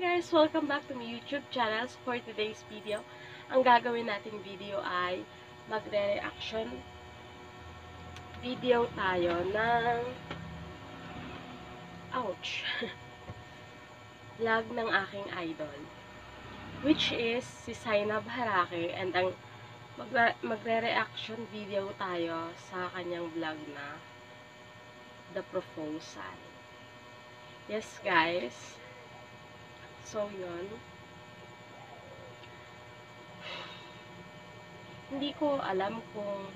guys! Welcome back to my YouTube channel. For today's video, ang gagawin nating video ay magre-reaction video tayo ng ouch! Vlog ng aking idol, which is si Zainab Harake, and ang magre-reaction video tayo sa kanyang vlog na The Proposal. Yes guys, so yun, hindi ko alam kung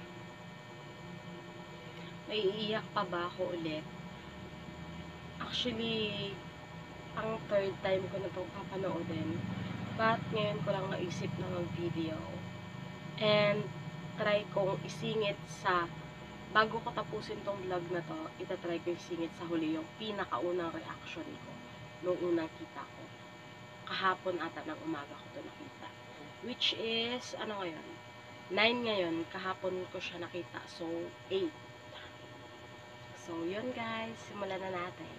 maiiyak pa ba ako ulit. Actually, ang third time ko na itong papanoodin, but ngayon ko lang naisip na mag-video and try kong isingit sa bago ko tapusin tong vlog na to, itatry ko isingit sa huli yung pinakaunang reaction ko nung unang kita ko. Kahapon ata ng umaga ko ito nakita. Which is, ano ngayon? 9 ngayon. Kahapon ko siya nakita. So, 8. So, yun guys. Simulan na natin.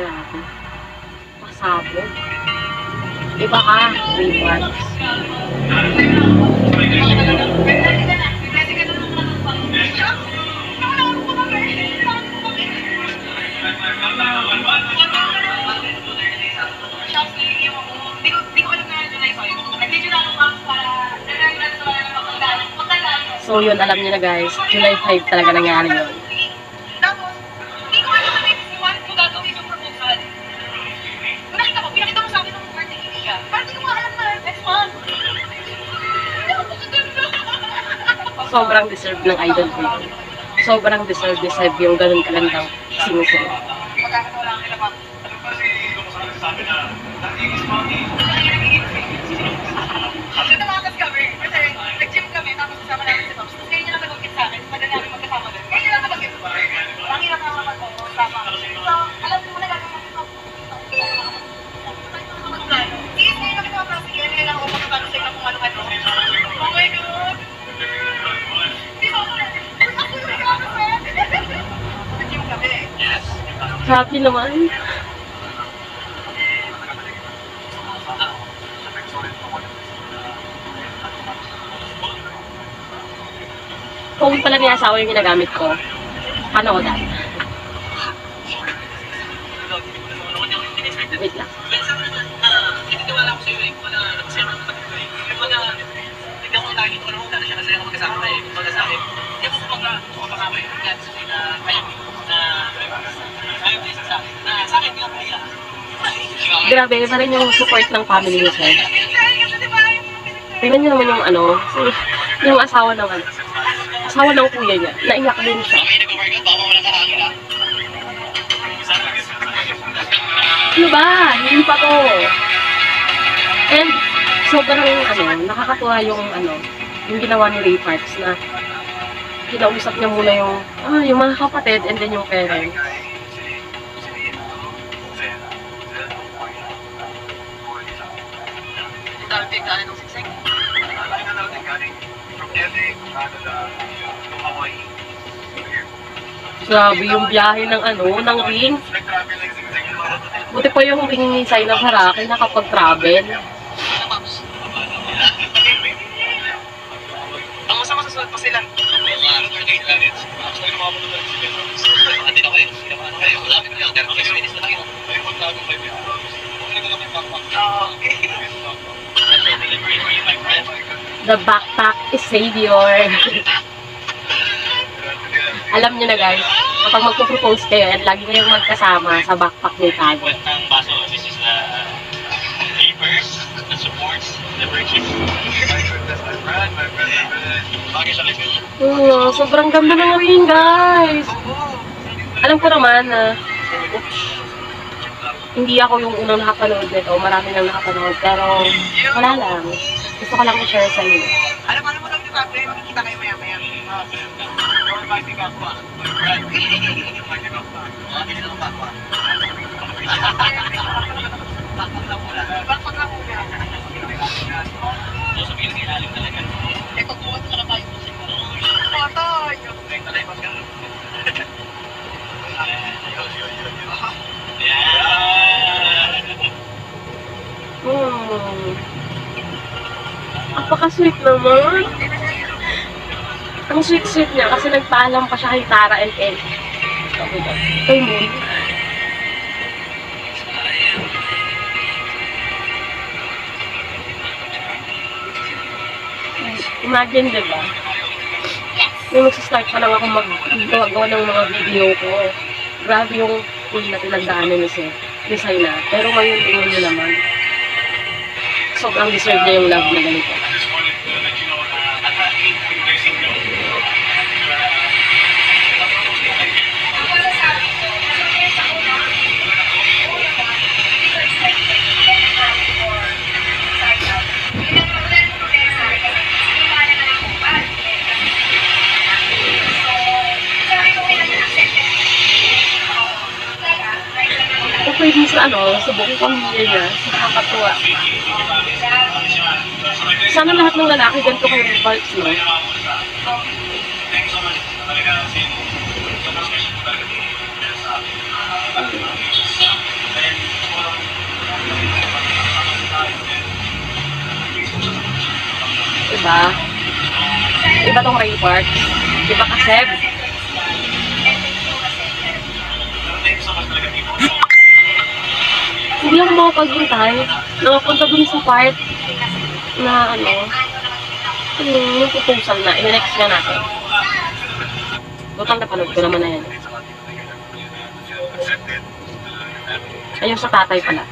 Grabe. Pasabog. Iba ka, 3 months. So yun, alam niyo na guys, July 5 talaga nangyari yun. Sobrang deserve ng idol ko. Sobrang deserve yung ganun kagandang sinusunod. Happy naman. Kung pala niya asawa yung ginagamit ko, panoodan. Wait lang. Nagtiwala ko sa iyo eh. Wala nagsiya ng pagkakas eh. Wala, tignan ko lagi ko naman na siya kasi ako magkasama eh. Wala sa akin. Hindi mo kumakawa eh. Yan sa akin na ayaw din sa akin. Sa akin, hindi ako kaya. Grabe, pa rin yung support ng family niya, sir. Tingnan niyo naman yung ano, yung asawa naman. Asawa ng kuya niya. Naiyak din siya. Ano ba? Hindi pa to. And sobrang nakakatuwa yung yung ginawa ni Ray Parks na kinausap niya muna yung mga kapatid and then yung parents. Grabe yung biyahe ng ng ring. Buti pa yung ring ni Zainab Harake nakapag-travel. Ang masama sa sulat pa sila. The backpack is savior. Alam niyo na guys, kapag magpo-propose kayo at lagi kayong magkasama sa backpack ni Tago. This is the papers that supports the purchase. Sobrang ganda ng ring guys. Alam ko naman na hindi ako yung unang nakapanood nito. Marami nang nakapanood. Pero, wala lang. Gusto ko lang i-share sa inyo. Alam mo lang di ba, pre, makikita kayo maya-maya. Your bike ka pa. Right. Bakit lang muna? So, sabihin ng ilalim talaga. Eh, pagbuhat ka na tayo po siguro. Patay! Ay, talay, mas ganun. Apaka-sweet naman. Ang sweet-sweet niya kasi nagpaalam pa siya kay Tara and Ed. Kay Moon. Imagine, diba? Nung nagsistart pa lang ako mag-gawa ng mga video ko. Grabe yung na pinagdaanan ni Sayna. Pero ngayon, tingnan nyo naman. Sobrang deserve niya yung love na ganito. Okay din sa sa buong pamilya niya, sa kakatuwa. Sana lahat ng lalaki ganito kayo vibes, no? Diba? Iba tong Ray Park. Diba kaseb? Hindi ako makapaghintay. Nakapunta dun sa part na yung proposal na, in-next nga natin. Butang napanood ko naman na yan. Ayun sa tatay pala.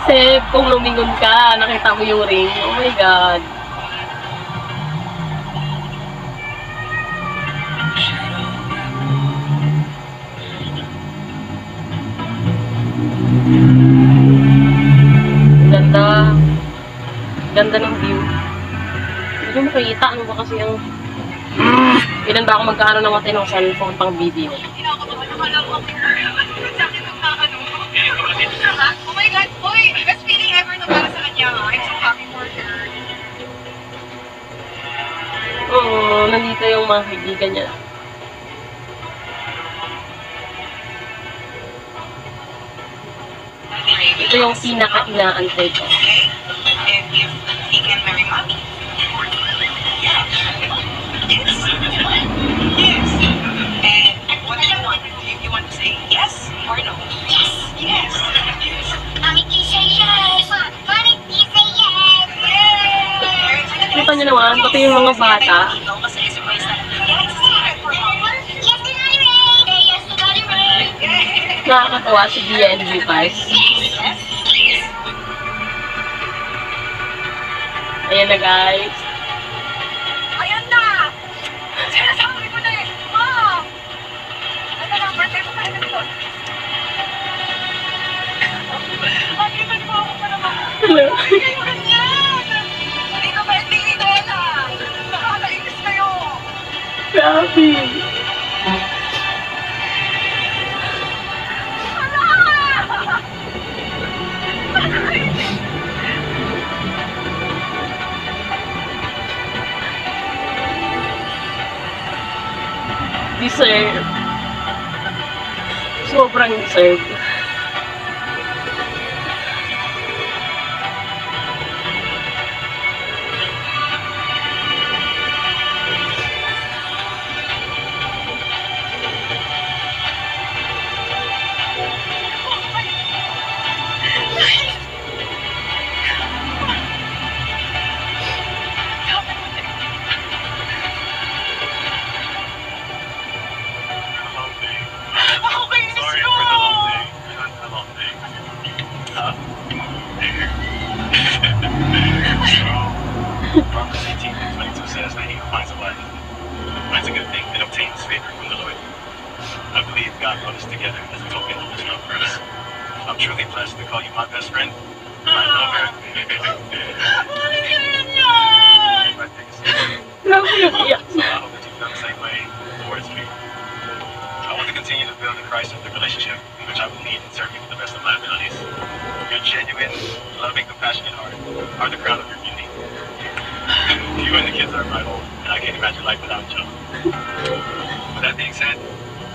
Seb, kung lumingon ka, nakita mo yung ring. Oh my God. Ganda. Ganda ng view. Hindi mo makikita. Ano ba kasi ang... Ilan ba ako magkaano ng matinong cellphone pang video? Oh my God, boy! Best feeling ever na para sa kanya. I'm so happy for her. Oo, nandito yung mga kaibigan niya. Ito yung pinaka-inaantay ko. And if he can marry mommy. Yeah. Yes. Yes. And what do you want? Do you want to say yes or no? Yes. Yes. niyo naman, pati yung mga bata. Nakakatawa si Gia and Lucas. Ayan na guys. Ayan na! Sinasabi ko na eh! Mom! Ano na, birthday mo tayo nito? Makita niyo ako pa naman. Hello. Kayo ganyan! Hindi ka ba hindi idona? Nakakainis kayo! Grabe. Deserve. Sobrang deserve. Ako kainis Sorry ko! for the long day. Not the long day. So, Proverbs 18:22 says that he who finds a wife finds a good thing and obtains favor from the Lord. I believe God brought us together as a token of his love for us. I'm truly blessed to call you my best friend, my lover, Ano ganyan? my biggest support. Grabe yung iyak. So I hope that you feel the same way towards me. I want to continue to build a Christ-centered relationship in which I will lead and serve you to the best of my abilities. Your genuine, loving, compassionate heart are the crown of your beauty. You and the kids are my home, and I can't imagine life without you. With that being said,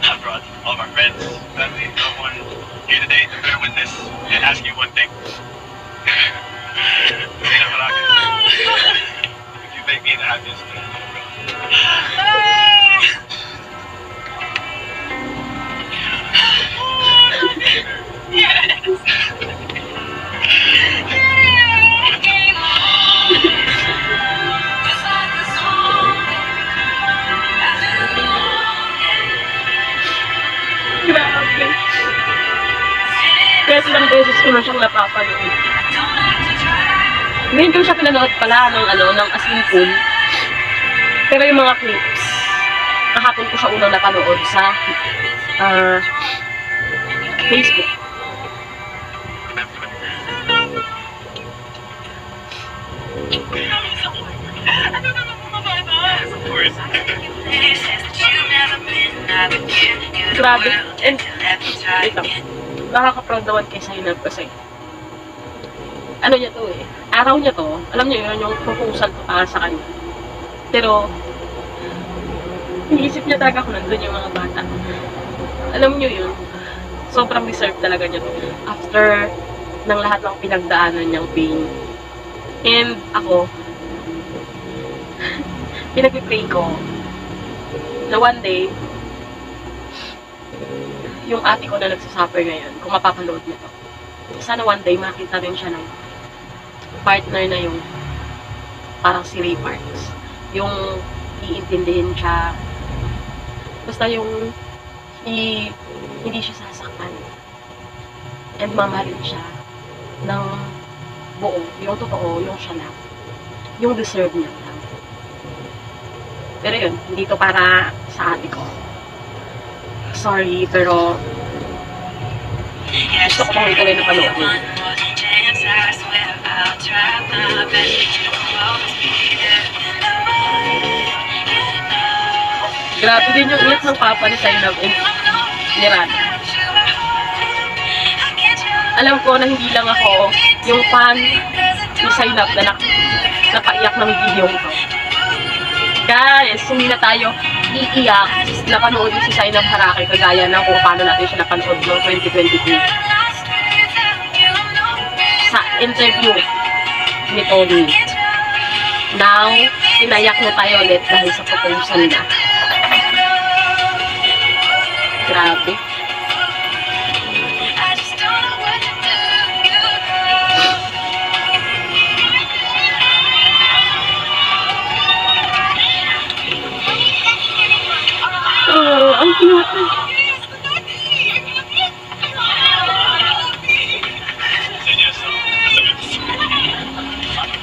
I brought all of our friends, family, loved ones here today to bear witness and ask you one thing. Zena Baraka, if you make me the happiest man in the world. Grabe. Kaya ilang beses ko na siyang napapanood. Ngayon ko siya pinanood pala ng As in Full. Pero yung mga clips, kahapon ko siya unang napanood sa Facebook. Ano na lang mga bata? Of course. Grabe. And, wait lang. Nakaka-proud naman kay Zainab kasi ano niya to eh. Araw niya to. Alam niyo yun, yung proposal ko para sa kanya. Pero, iniisip niya talaga kung nandun yung mga bata. Alam niyo yun, sobrang deserve talaga niya to. After ng lahat ng pinagdaanan niyang pain. And ako, pinag-pray ko na one day, yung ate ko na nagsasuffer ngayon, kung mapapanood niya to, sana one day makita rin siya ng partner na yung parang si Ray Parks. Yung iintindihin siya. Basta yung hindi siya sasaktan. And mamahalin siya ng buo. Yung totoo, yung siya lang. Yung deserve niya lang. Pero yun, hindi to para sa ate ko. Sorry, pero gusto ko pang ituloy na panoodin. Grabe din yung iyak ng papa ni Zainab and ni Rana. Alam ko na hindi lang ako yung fan ni Zainab na napaiyak ng video ko. Guys, hindi na tayo iiyak. Napanood si Zainab Harake kagaya ng kung paano natin siya napanood noong 2022. Sa interview ni Tony. Now, inayak na tayo ulit dahil sa proposal na. Grabe. Yes, Daddy! I love it! I love it! Say yes, so that's a good.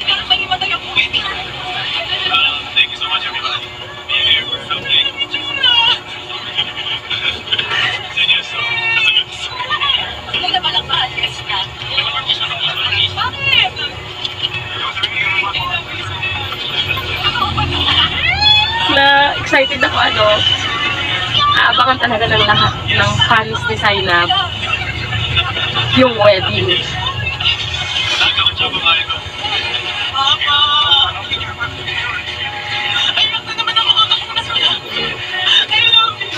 Pero may imatay ang buhay ko. Thank you so much, everybody. Being here for something. Say yes, so that's a good. Hindi na palang maalis na. Bakit? Na excited ako aabangan talaga ng lahat ng fans ni Zainab yung wedding. Papa! Ayak na naman ako kakapunas ko. I love you.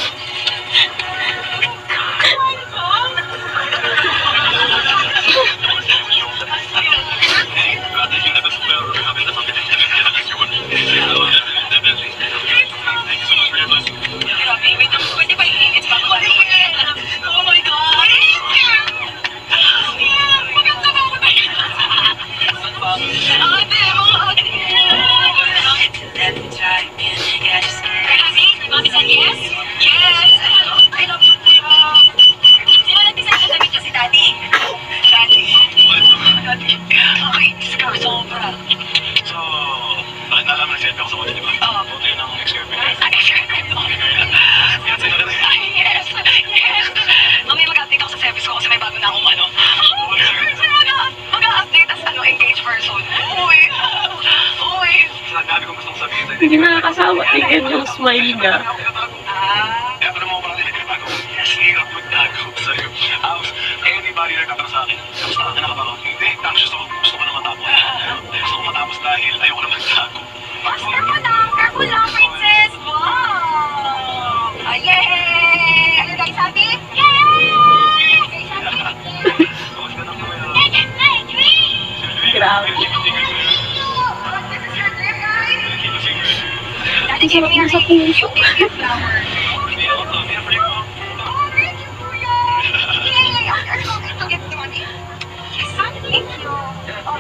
Grabe, wait lang. 25 minutes bago balik. Oh my God! Maganda ba ako tayo? Ate, mga ate! Mami said yes? Yes! I love you, Tira. Sino nag-decide na sabihin niya si Daddy? Daddy? Daddy? Kakainis ka, sobra. So, bakit nalaman na ako sa kanya, di ba? Oo. Buto yun ang ex-girlfriend. Ay, girlfriend mo. Yan, sa'yo na rin. Ay, yes! Yes! Mami, mag-update ako sa service ko kasi may bago na akong mag-update as engaged person. Uy! Uy! Sinabi ko gustong sabihin sa'yo. Hindi nakakasawa tingnan yung smile niya. Kaya pa naman ako parang nilagay ko. Hirap magtago sa'yo. Anybody na nagtatanong sa akin, kamusta ka na ba? Hindi, anxious ako. Gusto ko na matapos. Gusto ko matapos dahil ayoko na magtago. Careful lang, princess! Wow! Yay! Ano guys sabi? Yay! Guys sabi? Kamusta na po yun? Grabe. This is your dream, guys! Keep a secret. Daddy, give me your yung baby flower. Hindi ako to. Hindi ako rin ko. Oh, thank you, Kuya! Yay! Are you going to give it to mommy? Yes, thank you. Oh,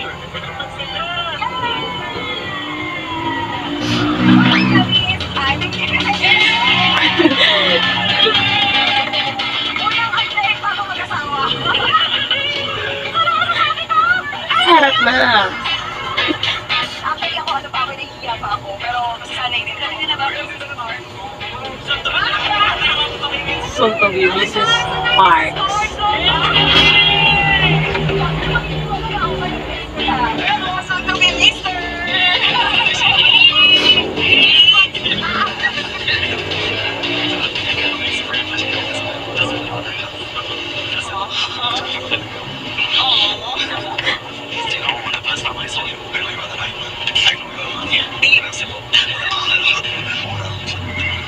Harap na. actually ako, nahihiya pa ako, pero masasanay din ako. Soon to be Mrs. Parks. Soon to be Mr.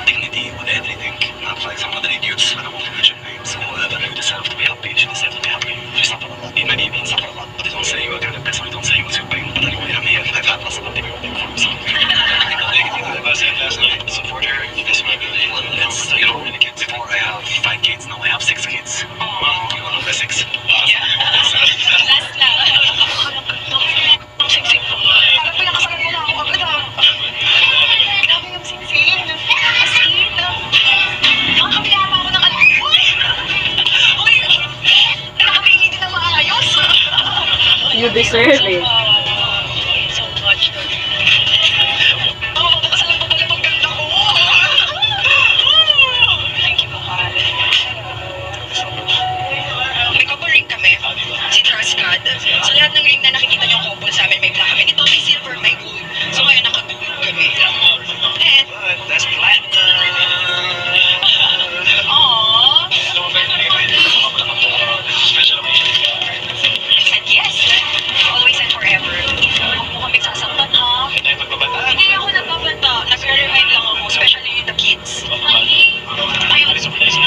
Dignity with everything, not like some other idiots. I don't want to mention names. Whoever you deserve to be happy, you deserve to be happy. You suffer a lot. Maybe even suffer a lot. But they don't say you are kind of best, or they don't say what's your pain. But anyway, I'm here. I've had lots of antibiotic for some. Anything that I said last night, support her. This might be it's, you know, many kids. Before I have 5 kids, now I have 6 kids. You know, the 6. Last na. Ang singsing ko. Parang pinakasalan mo na ako agad ah. Grabe yung singsing. As in. Nakakabiyama ako ng anak. Uy! Nakabingi din ng maayos. You deserve it. So much. Makakasalan pa pala pag ganda ko. Thank you, mahal. May couple ring kami. Si Trust God. Sa lahat ng ring na nakikita niyo couple sa amin, may black kami. Ito may silver, may gold. So ngayon naka-gold kami. And, That's platinum. aww. Special occasion. I said yes. Always and forever. Huwag mo kami sasaktan, ha? Ay, magbabata. Hindi ako nagbabanta. Nag-remind lang ako, especially the kids. Ayun,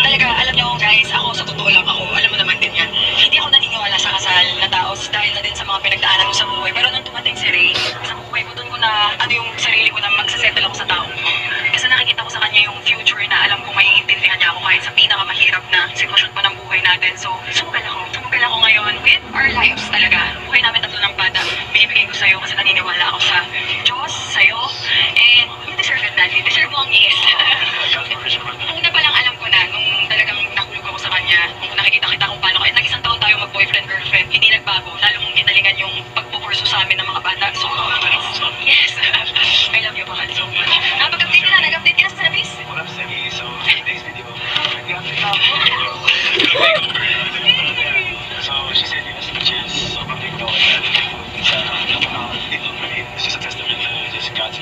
talaga, alam niyo guys, ako sa totoo lang ako, alam mo naman din yan. Hindi ako naniniwala sa kasal na tao dahil na din sa mga pinagdaanan ko sa buhay. Pero nung tumating si Ray, sa buhay ko doon ko na, ano yung sarili ko na magsasettle ako sa taong ko. Kasi nakikita ko sa kanya yung future na alam ko maiintindihan niya ako kahit sa pinakamahirap na sitwasyon pa ng buhay natin. So, sumugal ako. Sumugal ako ngayon with our lives talaga. Buhay namin tatlo ng bata. Binibigay ko sa'yo kasi naniniwala ako sa Diyos, sa'yo. And you deserve it, Daddy. Deserve mo ang yes. Una pa lang alam ko na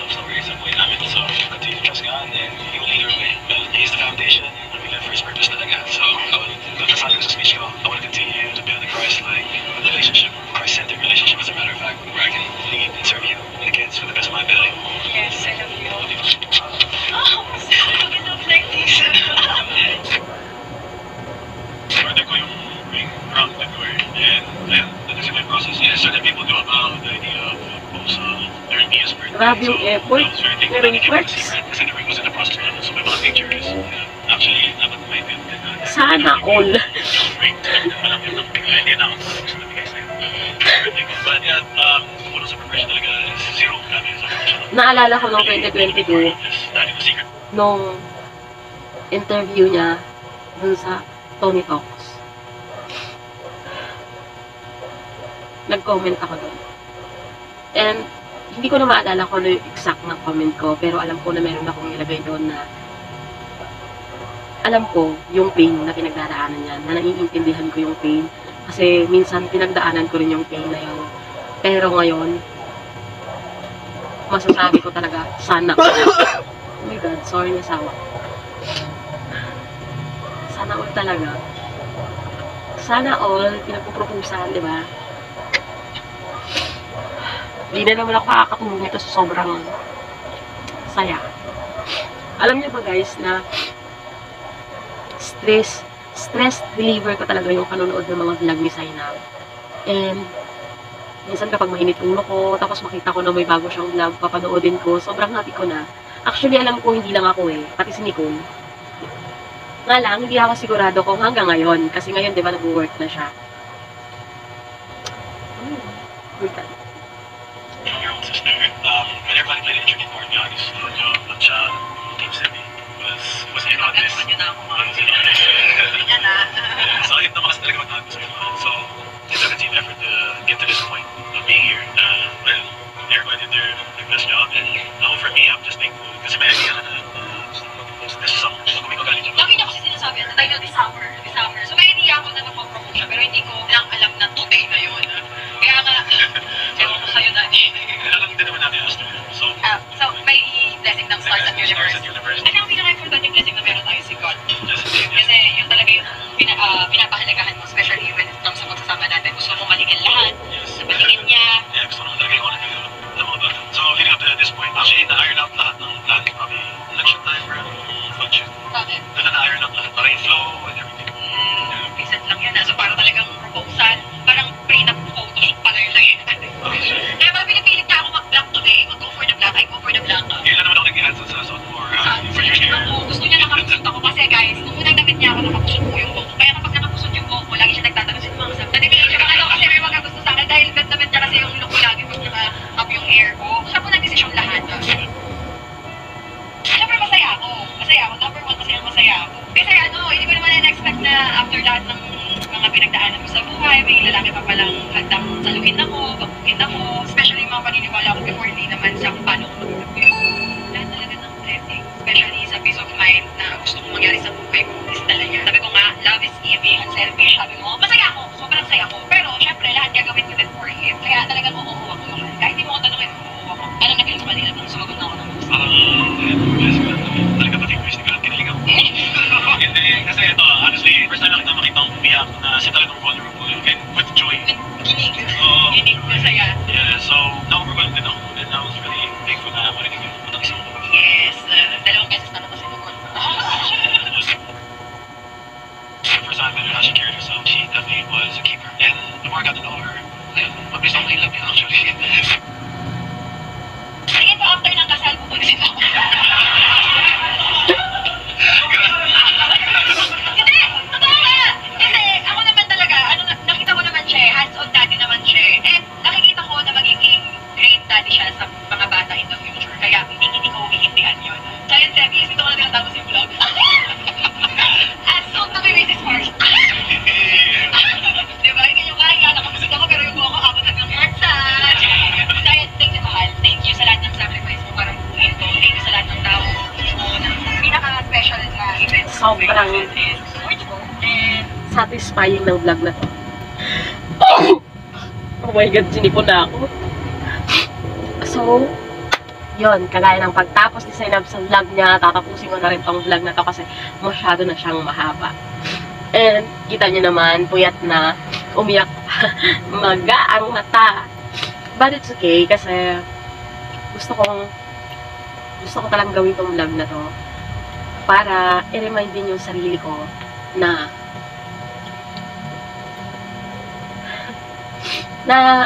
love story sa buhay namin. So, continue to trust God and He will lead our way. Well, He's the foundation and we live for His purpose talaga. So, kasali ko sa speech ko, I want to continue to build a Christ-like relationship, Christ-centered relationship as a matter of fact, where I can lead and serve you and the kids to the best of my ability. Yes, I love you. Oh, we love like this. Order ko yung ring around February. And, ayun, that is my process. Yeah, certain people do about the idea of proposal during Mia's birthday. Grabe yung effort. I was very thankful Pero that he yung gave me the works. secret kasi the ring was in the process naman. So may mga pictures. Actually, dapat may build din na. Sana all. Yung ring, alam yun ng bigla. Hindi na ako gusto na bigay sa'yo. Birthday ko. But yeah, wala sa preparation talaga is zero. Grabe sa preparation. Naalala ko noong 2022, Just dahil yung secret. nung interview niya dun sa Tony Talks. Nag-comment ako dun. And hindi ko na maalala kung ano yung exact na comment ko, pero alam ko na meron akong ilagay doon na alam ko yung pain na pinagdaraanan niya, na naiintindihan ko yung pain. Kasi minsan pinagdaanan ko rin yung pain na yun. Pero ngayon, masasabi ko talaga, sana all. Oh my God, sorry na sawa. Sana all talaga. Sana all, pinagpupropusan, di ba? Hindi na naman ako makakatulong ito sa sobrang saya. Alam niyo ba guys na stress reliever ko talaga yung panonood ng mga vlog ni Zainab. And minsan kapag mainit ulo ko, tapos makita ko na may bago siyang vlog, papanoodin ko, sobrang happy ko na. Actually, alam ko hindi lang ako eh, pati si Nicole. Nga lang, hindi ako sigurado kung hanggang ngayon, kasi ngayon, di ba, nag-work na siya. Your own sister. When everybody played the intro before, to be honest, yung siya, Team Sebi, was in on this. Yun na ako mga. Was in on this. Yan na. So, ito naman kasi talaga magtago sa iba. So, it's a team effort to get to this point of being here. Well, everybody did their best job. And for me, I'm just thankful. Kasi may idea ka na mag-post this summer. Pag ko galing dyan. Lagi niya kasi sinasabi na tayo this summer. So may idea ako na mag-propose siya, pero hindi ko lang alam na today na yun. Kaya nga, ewan ko sa'yo dati. Alam din naman natin yung story. So, So may blessing ng Stars at Universe. Stars at Universe. Ano ang pinaka-important yung blessing na meron tayo si God? Just Kasi yun talaga yung pinapahalagahan mo, especially when it comes sa magsasama natin. Gusto mo maligyan lahat, sa patingin niya. Yeah, gusto naman talaga yung honor nila ng mga bata. So, leading up to this point, actually, na-iron out lahat ng plan. Kami, election time, bro, function. Bakit? Doon na na-iron out lahat. Para yung flow and everything. Recent lang yan. So parang talagang proposal, parang pre-up photoshoot pala yun lang yun. Kaya parang pinipilit niya ako mag-black today, mag-go for the black, I go for the black. Kailan naman ako nag-i-hands sa suot mo or for your hair? Ako, gusto niya nakapusot ako kasi guys, nung unang damit niya ako nakapusot ko yung buhok ko. Kaya kapag nakapusot yung buhok ko, lagi siya nagtatanong sino mga kasama. Nanipilit siya mga kasi may mga gusto sa akin dahil bet niya kasi yung look ko lagi pag naka-up yung hair ko. Siya po nag-desisyon lahat. Siyempre masaya ako. Number one masaya ako. Kasi hindi ko naman na-expect na after lahat ng mga pinagdaanan ko sa buhay, may lalaki pa palang handang saluhin ako, pagbukin ako, especially yung mga paniniwala ko before, hindi naman sa kung paano ko mag-ibig. Lahat talaga ng blessing, especially sa peace of mind na gusto kong mangyari sa buhay ko, is talaga. Sabi ko nga, love is giving, unselfish, sabi mo, masaya ako, sobrang saya ko. Pero syempre, lahat gagawin ko din for him. Kaya talagang uuuwa ko naman. Kahit hindi mo ko tanongin, uuuwa ko. Anong nag-feel ko kanina? Sumagot na ako ng gusto. Talaga pati Chris, hindi ko lang kinilig ako. Hindi, kasi ito, honestly, first time lang kita makita akong umiyak na siya talagang vulnerable and with joy. Kinig. Oo. Kinig na saya. Yeah, so, na-overwhelmed din ako and I was really thankful na marinig yung matang isang ko. Yes. Dalawang beses na naman sinukot. First time I knew how she carried herself, she definitely was a keeper. And the more I got to know her, ayun, mabilis ako nailag niya actually. Tingin ko after ng kasal, pupunsin ako. Hindi! Totoo nga! Kasi ako naman talaga, nakita ko naman siya, hands-on daddy naman siya. And nakikita ko na magiging great daddy siya sa mga bata in the future. Kaya hindi ko hihindihan yun. So yun, Sebi, dito ko na tinatapos yung vlog. As soon to be Mrs. Mars. Diba? Hindi yung kaya nakamusod ako, pero yung buho ko abot hanggang headset. So yun, thank you, mahal. Thank you sa lahat ng sacrifice mo para bukuin ko. Thank you sa lahat ng tao mo na pinaka-special na event. Sobrang And satisfying ng vlog na to. Oh my God, sinipon na ako. So, yun, kagaya ng pagtapos ni Zainab sa vlog niya, tatapusin ko na rin tong vlog na to kasi masyado na siyang mahaba. And, kita niyo naman, puyat na, umiyak maga ang mata. But it's okay, kasi gusto ko talang gawin tong vlog na to para i-remind din yung sarili ko na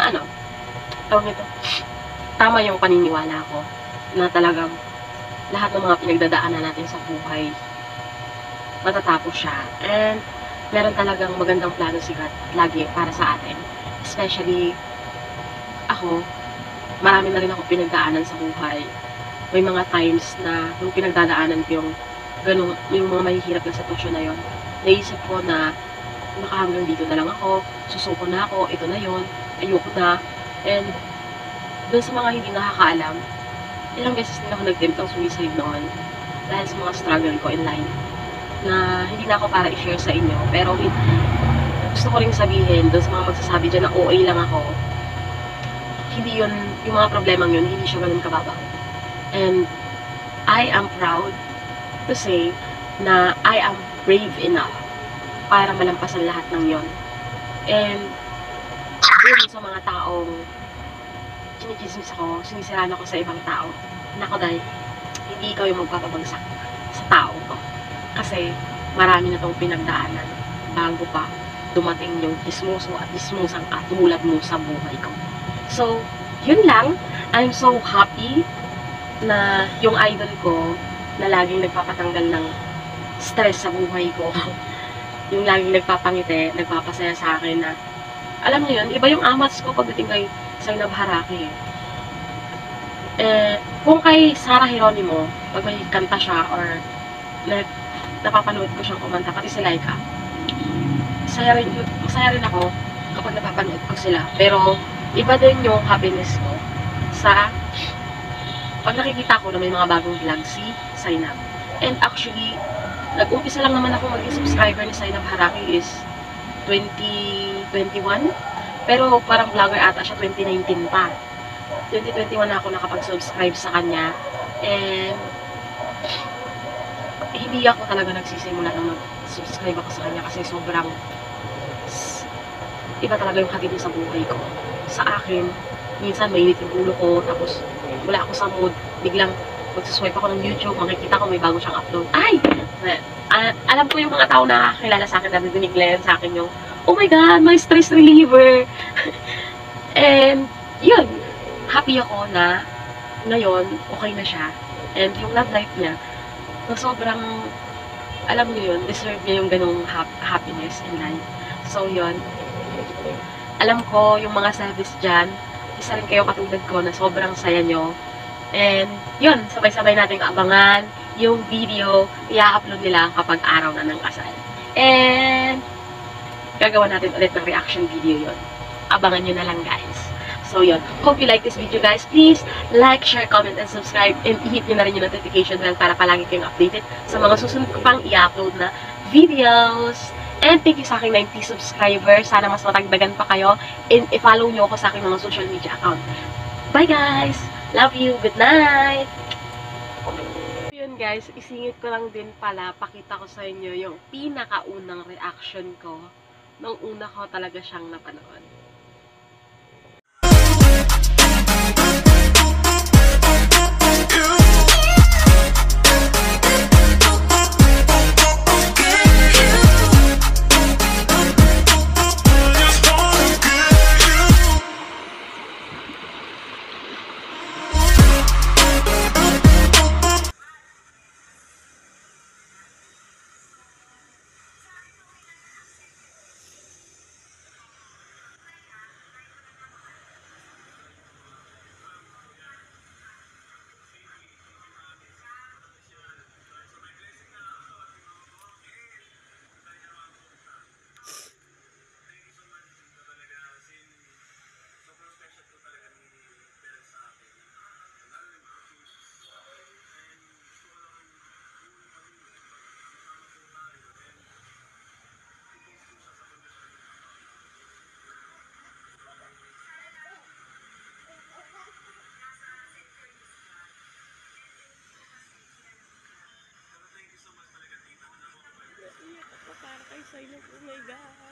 ano, tawag nito, tama yung paniniwala ko na talagang lahat ng mga pinagdadaanan natin sa buhay matatapos siya. And meron talagang magandang plano si God lagi para sa atin. Especially ako, marami na rin ako pinagdaanan sa buhay. May mga times na nung pinagdadaanan ko yung mga mahihirap na sitwasyon na yon, naisip ko na nakahanggang dito na lang ako, susuko na ako, ito na yon, ayoko na. And doon sa mga hindi nakakaalam, ilang beses din ako nag-attempt ng suicide noon dahil sa mga struggle ko in life na hindi na ako para i-share sa inyo. Pero gusto ko rin sabihin doon sa mga magsasabi dyan na OA lang ako, hindi yun, yung mga problemang yun, hindi siya ganun kababaw. And I am proud to say na I am brave enough para malampasan lahat ng yon. And dun sa mga taong chinichismis ako, sinisiraan ako sa ibang tao, nako dahil hindi ikaw yung magpapabagsak sa tao ko. Kasi marami na tong pinagdaanan bago pa dumating yung dismuso at dismusang katulad mo sa buhay ko. So, yun lang. I'm so happy na yung idol ko na laging nagpapatanggal ng stress sa buhay ko, yung laging nagpapangiti, nagpapasaya sa akin na, alam niyo yun, iba yung amats ko pagdating kay Zainab Haraki. Kung kay Sarah Geronimo, pag may kanta siya or napapanood ko siyang kumanta, pati si Laika, masaya rin ako kapag napapanood ko sila. Pero iba din yung happiness ko sa pag nakikita ko na may mga bagong vlog si Zainab. And actually, nag-umpisa lang naman ako maging subscriber ni Zainab Haraki is 2021. Pero parang vlogger ata siya 2019 pa. 2021 na ako nakapag-subscribe sa kanya. And hindi ako talaga nagsisimula na mag-subscribe ako sa kanya kasi sobrang iba talaga yung hatid niya sa buhay ko. Sa akin, minsan mainit yung ulo ko, tapos wala ako sa mood, biglang magsaswipe ako ng YouTube, makikita ko may bago siyang upload. Ay! Alam ko yung mga tao na nakakilala sa akin, narinig nila sa akin yung, oh my God, my stress reliever! And, yun, happy ako na ngayon, okay na siya. And yung love life niya, na sobrang, alam niyo yun, deserve niya yung ganong happiness in life. So, yun. Alam ko, yung mga service dyan, isa rin kayo katulad ko na sobrang saya nyo. And, yun, sabay-sabay nating abangan yung video, i-upload nila kapag araw na ng kasal. And, gagawa natin ulit ng reaction video yun. Abangan nyo na lang, guys. So, yun. Hope you like this video, guys. Please, like, share, comment, and subscribe. And i-hit nyo na rin yung notification bell para palagi kayong updated sa mga susunod ko pang i-upload na videos. And thank you sa aking 90 subscribers. Sana mas matagdagan pa kayo. And i-follow nyo ako sa aking mga social media account. Bye, guys! Love you! Good night! Yun, guys. Isingit ko lang din pala. Pakita ko sa inyo yung pinakaunang reaction ko nung una ko talaga siyang napanood. Patay na po, my God.